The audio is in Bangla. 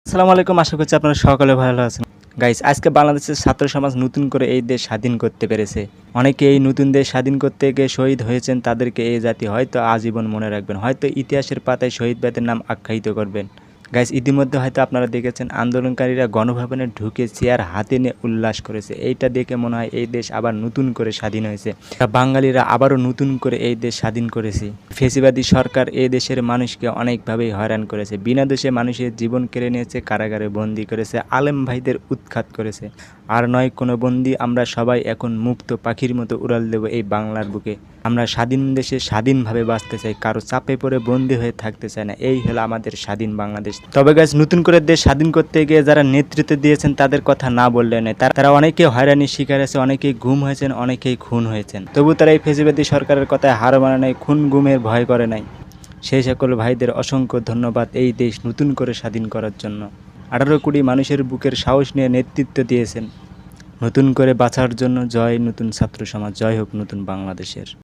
আসসালামু আলাইকুম। আশা করছি আপনারা সকলে ভালো আছেন। গাইস, আজকে বাংলাদেশের ছাত্র সমাজ নতুন করে এই দেশ স্বাধীন করতে পেরেছে। অনেকে এই নতুন দেশ স্বাধীন করতে গিয়ে শহীদ হয়েছেন, তাদেরকে এই জাতি হয়তো আজীবন মনে রাখবেন। হয়তো ইতিহাসের পাতায় শহীদদের নাম আখ্যায়িত করবেন। গাইস, ইতিমধ্যে হয়তো আপনারা দেখেছেন আন্দোলনকারীরা গণভবনে ঢুকে চেয়ার হাতে নিয়ে উল্লাস করেছে। এইটা দেখে মনে হয় এই দেশ আবার নতুন করে স্বাধীন হয়েছে। বাঙালিরা আবারও নতুন করে এই দেশ স্বাধীন করেছে। ফ্যাসিবাদী সরকার এই দেশের মানুষকে অনেকভাবেই হয়রান করেছে। বিনা দোষে মানুষের জীবন কেড়ে নিয়েছে, কারাগারে বন্দী করেছে, আলেম ভাইদের উৎখাত করেছে। আর নয় কোনো বন্দী, আমরা সবাই এখন মুক্ত পাখির মতো উড়াল দেব এই বাংলার বুকে। আমরা স্বাধীন দেশে স্বাধীনভাবে বাঁচতে চাই, কারো চাপে পড়ে বন্দী হয়ে থাকতে চাই না। এই হলো আমাদের স্বাধীন বাংলাদেশ। তবে গাইস, নতুন করে দেশ স্বাধীন করতে গিয়ে যারা নেতৃত্ব দিয়েছেন তাদের কথা না বললে নয়। তারা অনেকে হয়রানির শিকার আছে, অনেকেই গুম হয়েছেন, অনেকেই খুন হয়েছেন। তবু তারা এই ফ্যাসিবাদী সরকারের কথায় হার মানে নাই, খুন গুমের ভয় করে নাই। সেই সকল ভাইদের অসংখ্য ধন্যবাদ এই দেশ নতুন করে স্বাধীন করার জন্য। 18 কোটি মানুষের বুকের সাহস নিয়ে নেতৃত্ব দিয়েছেন নতুন করে বাঁচার জন্য। জয় নতুন ছাত্র সমাজ, জয় হোক নতুন বাংলাদেশের।